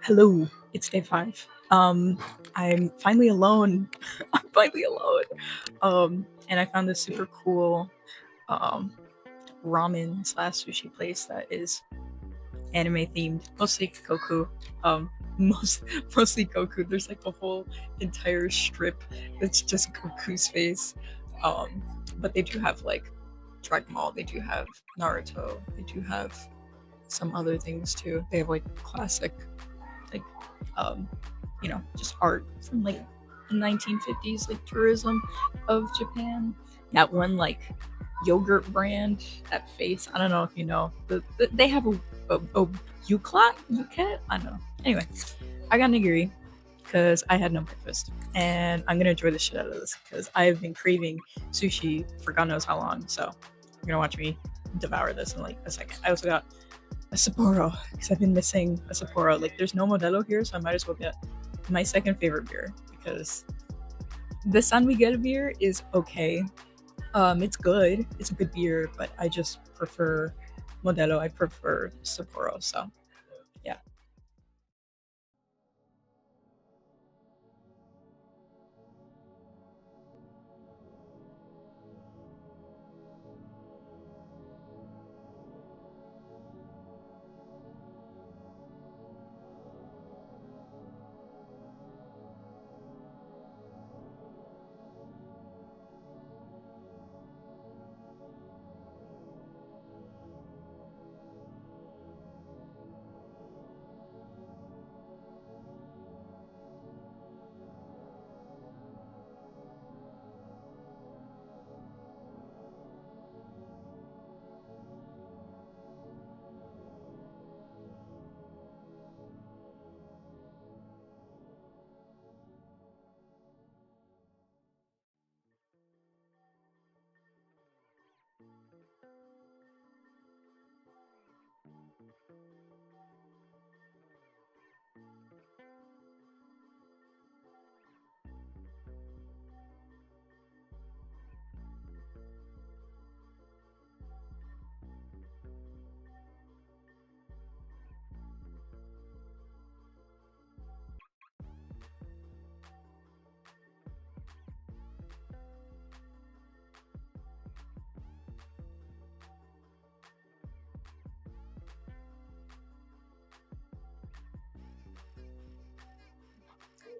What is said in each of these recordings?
Hello, it's day five. I'm finally alone. I'm finally alone. And I found this super cool um ramen slash sushi place that is anime themed, mostly Goku. Um, most mostly Goku. There's like a whole entire strip that's just Goku's face. Um, but they do have like Dragon Ball. They do have Naruto. They do have some other things too. They have like classic like um, just art from like the 1950s, like tourism of Japan. That one like yogurt brand, that face. I don't know if you know. They have a yuket. I don't know. Anyway, I got nigiri because I had no breakfast, and I'm gonna enjoy the shit out of this because I have been craving sushi for God knows how long. So you're gonna watch me devour this in like a second. I also got a Sapporo because I've been missing a Sapporo. Like, there's no Modelo here, so I might as well get my second favorite beer because the San Miguel beer is okay. It's good. It's a good beer, but I just prefer Modelo. I prefer Sapporo. So yeah.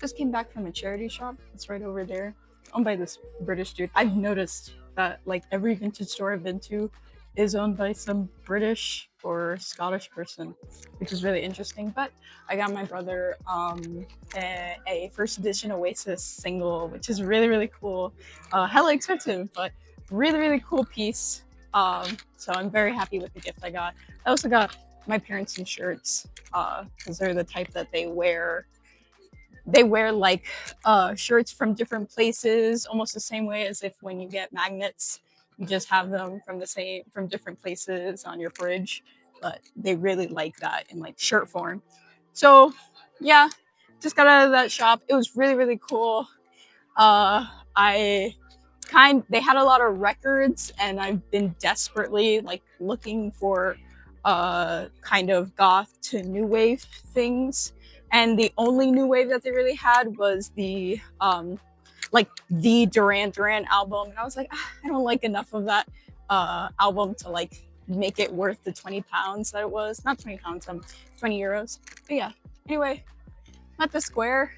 Just came back from a charity shop. It's right over there, owned by this British dude. I've noticed that like every vintage store I've been to is owned by some British or Scottish person, which is really interesting. But I got my brother a first edition Oasis single, which is really really cool. Hella expensive, but really really cool piece. So I'm very happy with the gift I got. I also got my parents some shirts because they're the type that they wear like shirts from different places, almost the same way as if when you get magnets, you just have them from different places on your fridge. But they really like that in like shirt form. So yeah, just got out of that shop. It was really really cool. I they had a lot of records, and I've been desperately like looking for kind of goth to new wave things, and the only new wave that they really had was the Duran Duran album, and I was like, I don't like enough of that album to like make it worth the 20 pounds that it was. Not 20 pounds, 20 euros. But yeah, anyway, I'm at the square.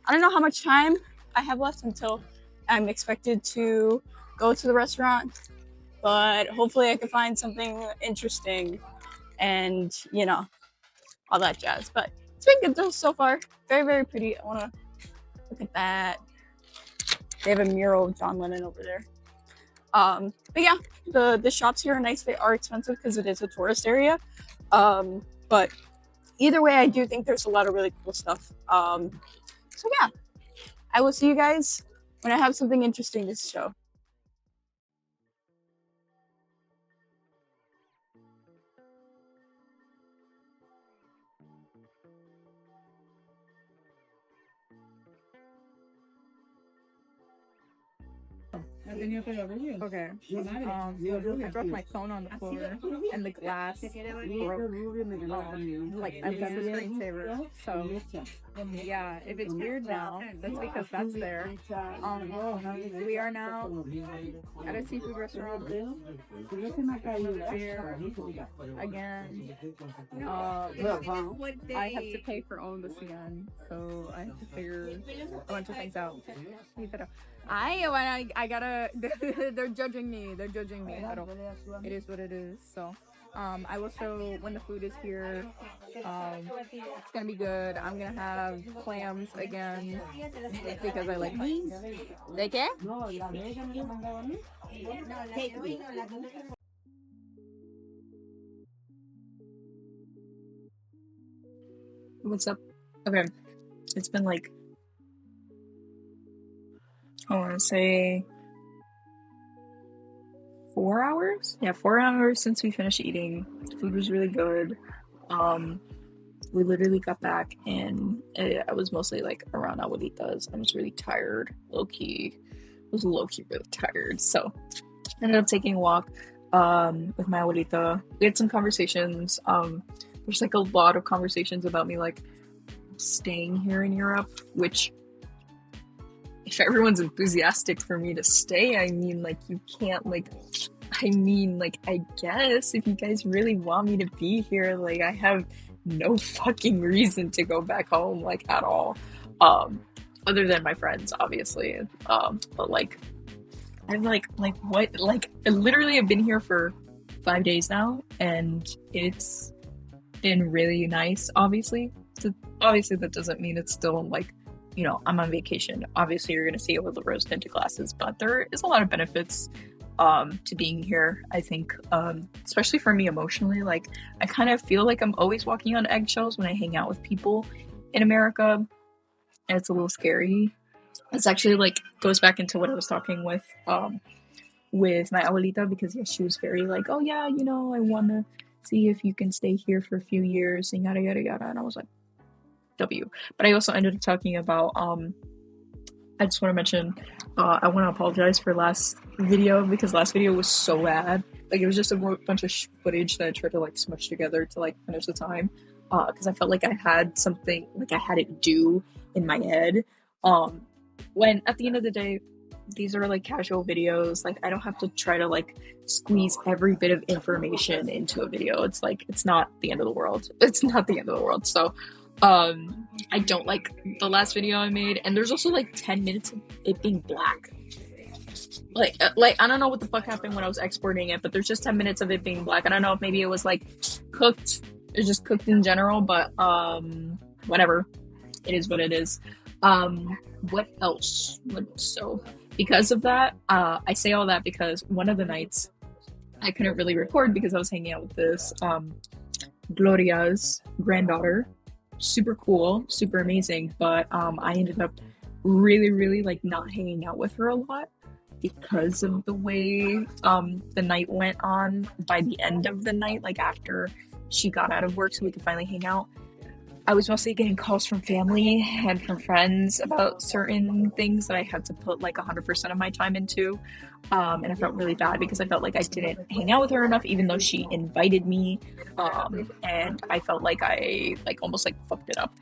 I don't know how much time I have left until I'm expected to go to the restaurant, but hopefully I can find something interesting and, all that jazz. But it's been good though so far. Very, very pretty. I want to look at that. They have a mural of John Lennon over there. But yeah, the shops here are nice. They are expensive because it is a tourist area. But either way, I do think there's a lot of really cool stuff. So yeah, I will see you guys when I have something interesting to show. Okay. I dropped my phone on the floor and the glass broke. Like at least the screensaver. So yeah, if it's weird now, that's because that's there. We are now at a seafood restaurant. Here again. I have to pay for all of this again, so I have to figure a bunch of things out. I gotta. They're judging me. They're judging me. I don't. It is what it is. So, I will show when the food is here. It's gonna be good. I'm gonna have clams again because I like clams. ¿De qué? What's up? Okay, it's been like I want to say 4 hours. Yeah, 4 hours since we finished eating. The food was really good. We literally got back and I was mostly like around Abuelita's. I was really tired, low key. I was low key really tired. So I ended up taking a walk with my abuelita. We had some conversations. There's like a lot of conversations about me like staying here in Europe, which if everyone's enthusiastic for me to stay, I mean like you can't like I guess if you guys really want me to be here, like I have no fucking reason to go back home like at all. Other than my friends, obviously. But like I'm like what like I literally have been here for 5 days now and it's been really nice, obviously. So obviously that doesn't mean it's still like, you know, I'm on vacation. Obviously you're gonna see it with the rose tinted glasses, but there is a lot of benefits to being here. I think especially for me emotionally, like I kind of feel like I'm always walking on eggshells when I hang out with people in America, and it's a little scary. It's actually like goes back into what I was talking with my abuelita, because yeah, she was very like, oh yeah, you know, I want to see if you can stay here for a few years and yada yada yada, and I was like, W. But I also ended up talking about I just want to mention, I want to apologize for last video because last video was so bad. Like it was just a bunch of footage that I tried to like smush together to like finish the time. Because I felt like I had something, like I had it due in my head. When at the end of the day, these are like casual videos. Like I don't have to try to like squeeze every bit of information into a video. It's like, it's not the end of the world. It's not the end of the world. So, I don't like the last video I made, and there's also like 10 minutes of it being black. Like I don't know what the fuck happened when I was exporting it, but there's just 10 minutes of it being black. I don't know if maybe it was like cooked, it's just cooked in general, but whatever. It is what it is. What else? So because of that, I say all that because one of the nights I couldn't really record because I was hanging out with this Gloria's granddaughter. Super cool, super amazing, but I ended up really like not hanging out with her a lot because of the way the night went on. By the end of the night, like after she got out of work so we could finally hang out, I was mostly getting calls from family and from friends about certain things that I had to put like 100% of my time into. And I felt really bad because I felt like I didn't hang out with her enough, even though she invited me. And I felt like I like almost like fucked it up.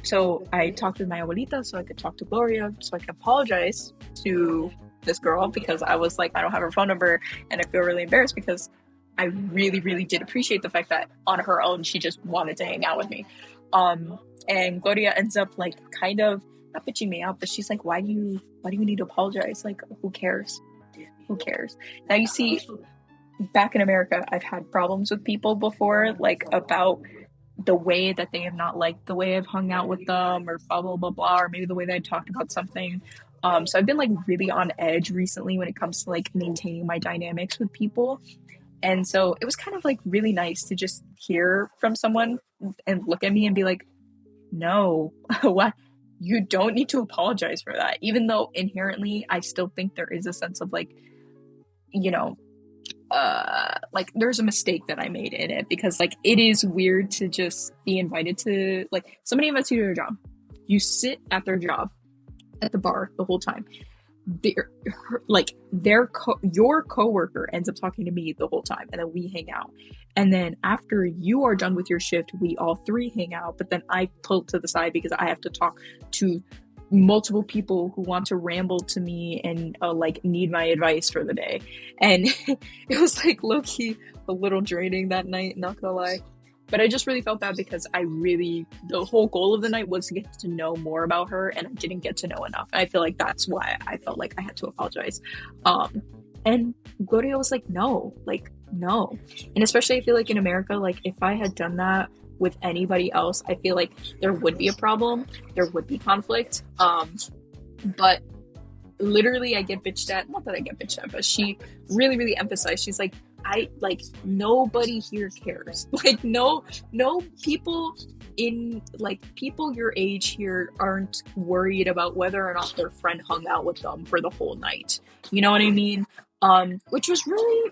So I talked with my abuelita so I could talk to Gloria, so I could apologize to this girl because I was like, I don't have her phone number, and I feel really embarrassed because I really did appreciate the fact that on her own she just wanted to hang out with me. And Gloria ends up like kind of not bitching me out, but she's like, why do you need to apologize? Like, who cares? Now you see, back in America, I've had problems with people before, like about the way that they have not liked the way I've hung out with them, or blah blah blah blah, or maybe the way that I talked about something. So I've been like really on edge recently when it comes to like maintaining my dynamics with people. And so it was kind of like really nice to just hear from someone and look at me and be like, no, what? You don't need to apologize for that. Even though inherently I still think there is a sense of like, you know, like there's a mistake that I made in it, because like it is weird to just be invited to, like, somebody invites you to their job. You sit at their job at the bar the whole time. your coworker ends up talking to me the whole time, and then we hang out. And then after you are done with your shift, we all three hang out, but then I pull to the side because I have to talk to multiple people who want to ramble to me and like need my advice for the day. And it was like low-key a little draining that night, not gonna lie. But I just really felt bad because the whole goal of the night was to get to know more about her, and I didn't get to know enough. And I feel like that's why I felt like I had to apologize. And Gloria was like, no. And especially I feel like in America, like if I had done that with anybody else, I feel like there would be a problem, there would be conflict. But literally I get bitched at, not that I get bitched at, but she really emphasized, she's like, nobody here cares. Like no people in like people your age here aren't worried about whether or not their friend hung out with them for the whole night. You know what I mean? Which was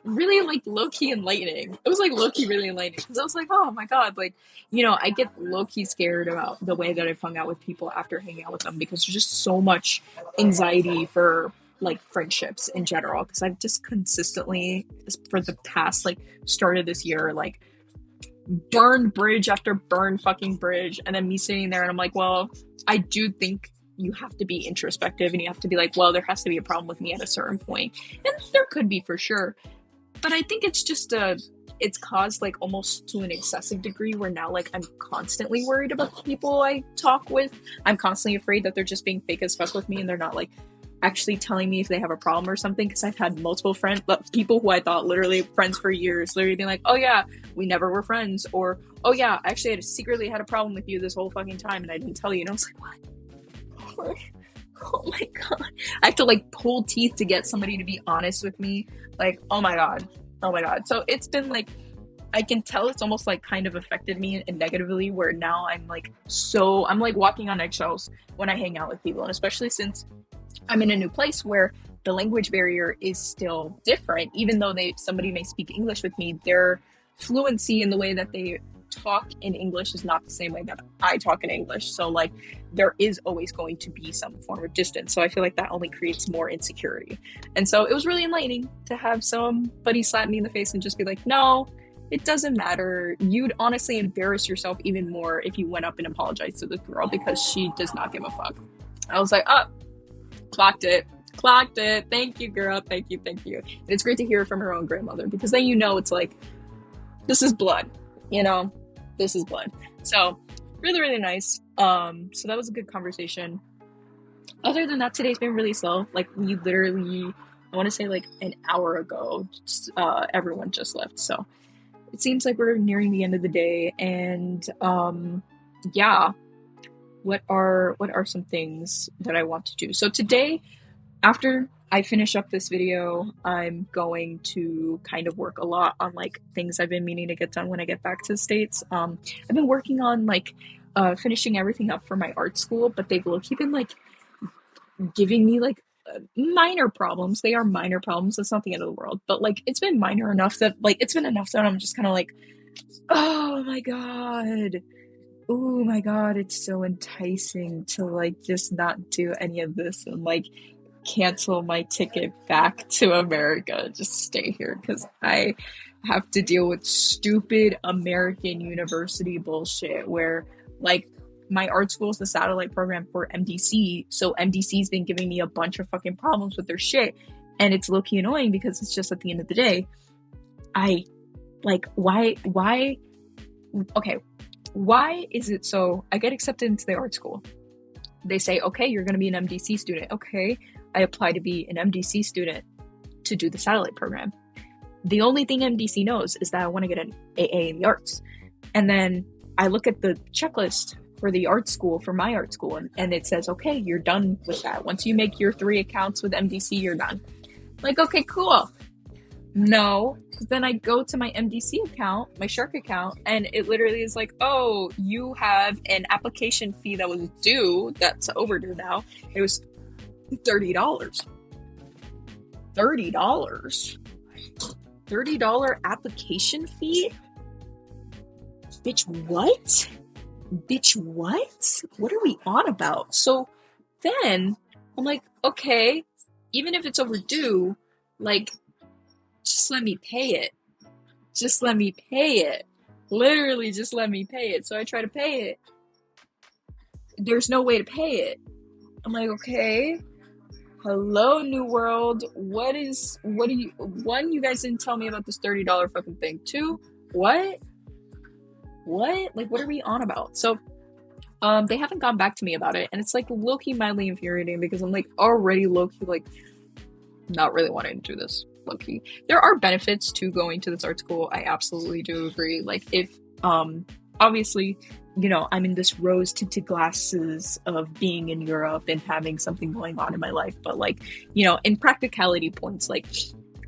really like low-key enlightening. It was like low-key really enlightening because I was like, oh my god, like, you know, I get low-key scared about the way that I've hung out with people after hanging out with them because there's just so much anxiety for like friendships in general, because I've just consistently for the past like start of this year like burned bridge after burned fucking bridge, and then me sitting there and I'm like, well, I do think you have to be introspective and you have to be like, well, there has to be a problem with me at a certain point, and there could be for sure, but I think it's just it's caused like almost to an excessive degree where now like I'm constantly worried about the people I talk with. I'm constantly afraid that they're just being fake as fuck with me and they're not like actually telling me if they have a problem or something, because I've had multiple friends, but people who I thought literally friends for years, literally being like, oh yeah, we never were friends, or oh yeah, I actually secretly had a problem with you this whole fucking time and I didn't tell you. And I was like, what? Oh my god, I have to like pull teeth to get somebody to be honest with me. Like, oh my god. So it's been like, I can tell it's almost like kind of affected me negatively, where now I'm like walking on eggshells when I hang out with people, and especially since I'm in a new place where the language barrier is still different. Even though somebody may speak English with me, their fluency in the way that they talk in English is not the same way that I talk in English. So like there is always going to be some form of distance. So I feel like that only creates more insecurity. And so it was really enlightening to have somebody slap me in the face and just be like, no, it doesn't matter. You'd honestly embarrass yourself even more if you went up and apologized to this girl because she does not give a fuck. I was like, oh, clocked it. Thank you, girl. Thank you. And it's great to hear from her own grandmother, because then you know it's like, this is blood, you know? This is blood. So really nice. So that was a good conversation. Other than that, today's been really slow. Like we literally, I want to say like an hour ago, everyone just left. So it seems like we're nearing the end of the day. And yeah. What are some things that I want to do? So today, after I finish up this video, I'm going to kind of work a lot on like things I've been meaning to get done when I get back to the States. I've been working on like finishing everything up for my art school, but they've low-key been like giving me like minor problems. They are minor problems. It's not the end of the world, but like it's been minor enough that like it's been enough that I'm just kind of like, oh my god. Oh my god, it's so enticing to like just not do any of this and like cancel my ticket back to America, just stay here, because I have to deal with stupid American university bullshit where like my art school is the satellite program for MDC, so MDC's been giving me a bunch of fucking problems with their shit, and it's low-key annoying because it's just at the end of the day, I like why is it so I get accepted into the art school? They say, okay, you're going to be an MDC student. Okay, I apply to be an MDC student to do the satellite program. The only thing MDC knows is that I want to get an AA in the arts. And then I look at the checklist for the art school, for my art school, and it says, okay, you're done with that. Once you make your 3 accounts with MDC, you're done. Like, okay, cool. No, then I go to my MDC account, my Shark account, and it literally is like, oh, you have an application fee that was due, that's overdue now. It was $30. $30 application fee? Bitch, what? What are we on about? So then I'm like, okay, even if it's overdue, like, just let me pay it. Just let me pay it. Literally, just let me pay it. So I try to pay it. There's no way to pay it. I'm like, okay, hello, New World. What do you, one, you guys didn't tell me about this $30 fucking thing. Two, what? Like, what are we on about? So, they haven't gone back to me about it, and it's like low-key mildly infuriating because I'm like already low-key like not really wanting to do this. Low-key. There are benefits to going to this art school. I absolutely do agree. Like, if obviously, you know, I'm in this rose-tinted glasses of being in Europe and having something going on in my life, but like, you know, in practicality points, like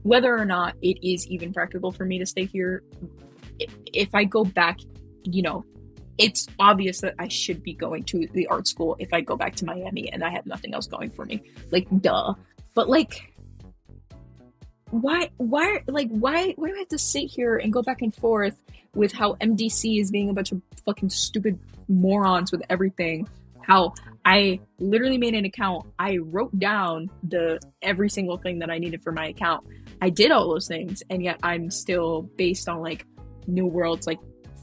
whether or not it is even practical for me to stay here, if I go back, you know, it's obvious that I should be going to the art school if I go back to Miami and I have nothing else going for me. Like, duh. But like, why do I have to sit here and go back and forth with how MDC is being a bunch of fucking stupid morons with everything? How I literally made an account. I wrote down every single thing that I needed for my account. I did all those things, and yet I'm still based on like New World's like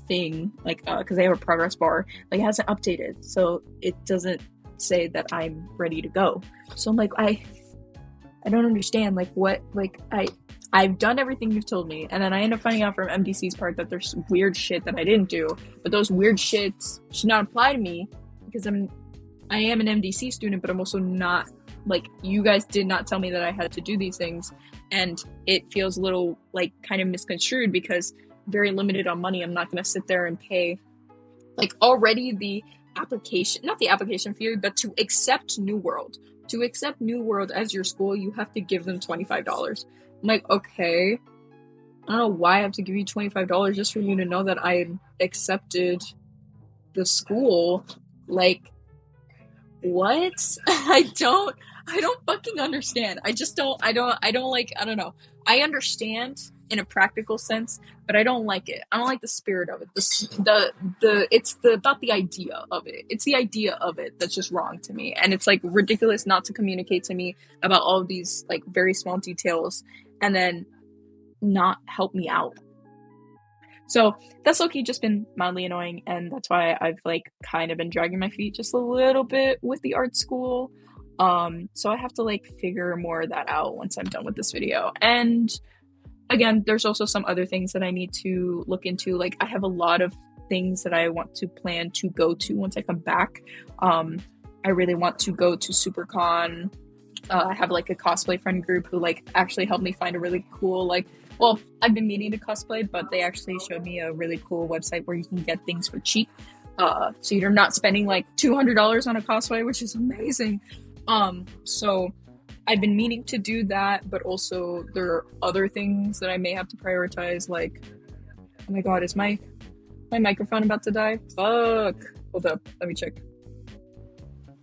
thing, like because they have a progress bar, like it hasn't updated, so it doesn't say that I'm ready to go. So I'm like, I don't understand, like what, like I've done everything you've told me, and then I end up finding out from MDC's part that there's weird shit that I didn't do, but those weird shits should not apply to me because I am an MDC student, but I'm also not, like, you guys did not tell me that I had to do these things, and it feels a little like kind of misconstrued because very limited on money. I'm not going to sit there and pay like already the application, not the application fee, but to accept New World. To accept New World as your school, you have to give them $25. I'm like, okay, I don't know why I have to give you $25 just for you to know that I accepted the school. Like, what? I don't fucking understand. I don't know. I understand in a practical sense, but I don't like it. I don't like the spirit of it. It's about the idea of it. It's the idea of it that's just wrong to me. And it's like ridiculous not to communicate to me about all of these like very small details and then not help me out. So that's low-key just been mildly annoying, and that's why I've like kind of been dragging my feet just a little bit with the art school. So I have to like figure more of that out once I'm done with this video. And again, there's also some other things that I need to look into. Like, I have a lot of things that I want to plan to go to once I come back. I really want to go to SuperCon. I have like a cosplay friend group who like actually helped me find a really cool like, well, I've been meaning to cosplay, but they actually showed me a really cool website where you can get things for cheap. So you're not spending like $200 on a cosplay, which is amazing. So I've been meaning to do that, but also there are other things that I may have to prioritize. Like, oh my god, is my microphone about to die? Fuck. Hold up, let me check.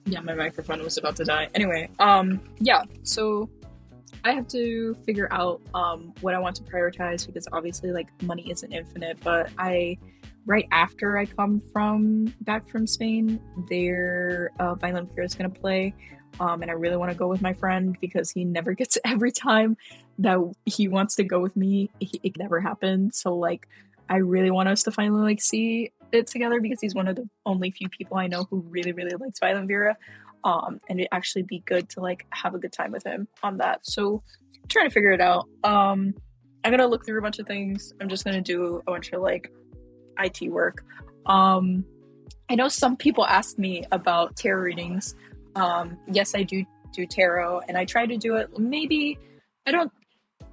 Yeah, my microphone was about to die. Anyway, yeah, so I have to figure out what I want to prioritize because obviously like money isn't infinite, but right after I come back from Spain, their Violent Fear is gonna play. And I really want to go with my friend because he never gets every time that he wants to go with me, it never happens. So like I really want us to finally like see it together because he's one of the only few people I know who really, really likes Violent Vera. And it'd actually be good to like have a good time with him on that. So I'm trying to figure it out. I'm gonna look through a bunch of things. I'm just gonna do a bunch of like IT work. I know some people asked me about tarot readings. Yes, I do tarot, and I try to do it. Maybe I don't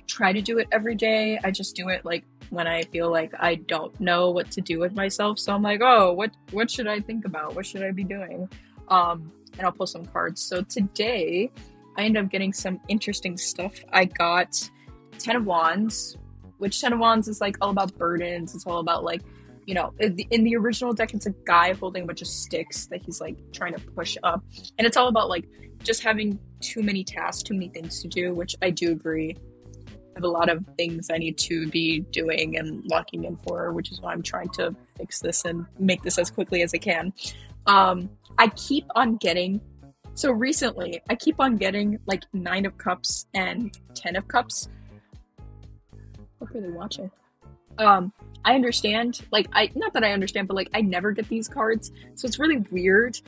try to do it every day. I just do it like when I feel like I don't know what to do with myself. So I'm like, oh, what should I think about? What should I be doing? And I'll pull some cards. So today I ended up getting some interesting stuff. I got 10 of Wands, which 10 of Wands is like all about burdens. It's all about like, you know, in the original deck, it's a guy holding a bunch of sticks that he's like trying to push up. And it's all about like just having too many tasks, too many things to do, which I do agree. I have a lot of things I need to be doing and locking in for, which is why I'm trying to fix this and make this as quickly as I can. I keep on getting So recently, I keep on getting like 9 of cups and 10 of cups. What are they watching? I understand, like, not that I understand, but like I never get these cards, so it's really weird.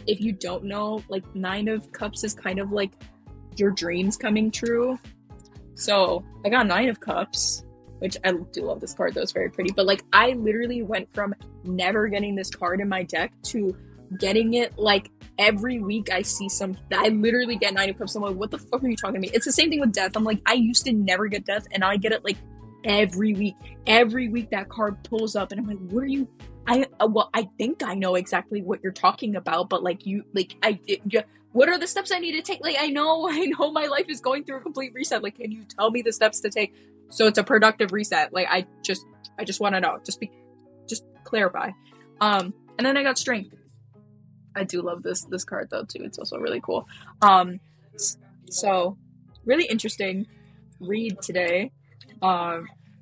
If you don't know, like 9 of cups is kind of like your dreams coming true. So I got 9 of cups, which I do love this card though, it's very pretty. But like I literally went from never getting this card in my deck to getting it like every week. I literally get 9 of cups. I'm like, what the fuck are you talking to me? It's the same thing with death. I'm like, I used to never get death, and now I get it like every week. Every week that card pulls up, and I'm like, what are you? I think I know exactly what you're talking about, but like what are the steps I need to take? Like, I know my life is going through a complete reset. Like, can you tell me the steps to take so it's a productive reset? Like, I just want to know. Just clarify. And then I got strength. I do love this card though too. It's also really cool. So really interesting read today.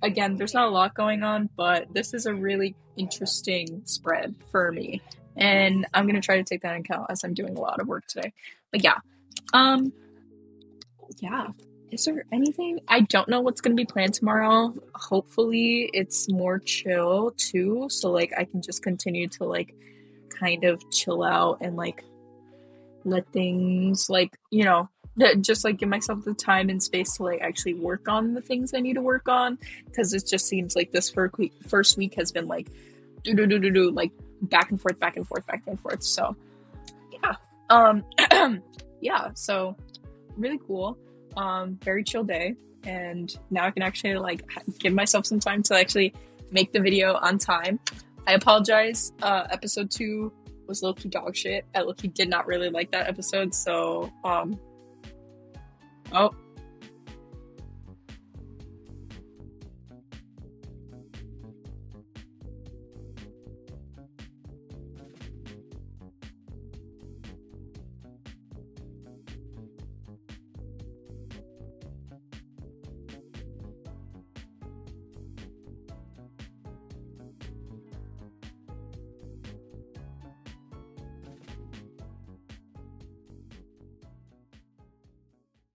Again, there's not a lot going on, but this is a really interesting spread for me, and I'm gonna try to take that into account as I'm doing a lot of work today. But yeah, yeah. Is there anything? I don't know what's gonna be planned tomorrow. Hopefully, it's more chill too, so like I can just continue to like kind of chill out and like let things like just like give myself the time and space to like actually work on the things I need to work on, because it just seems like this first week has been like do like back and forth. So yeah, yeah, so really cool, very chill day, and now I can actually like give myself some time to actually make the video on time. I apologize, episode 2 was low-key dog shit. I low-key did not really like that episode, so oh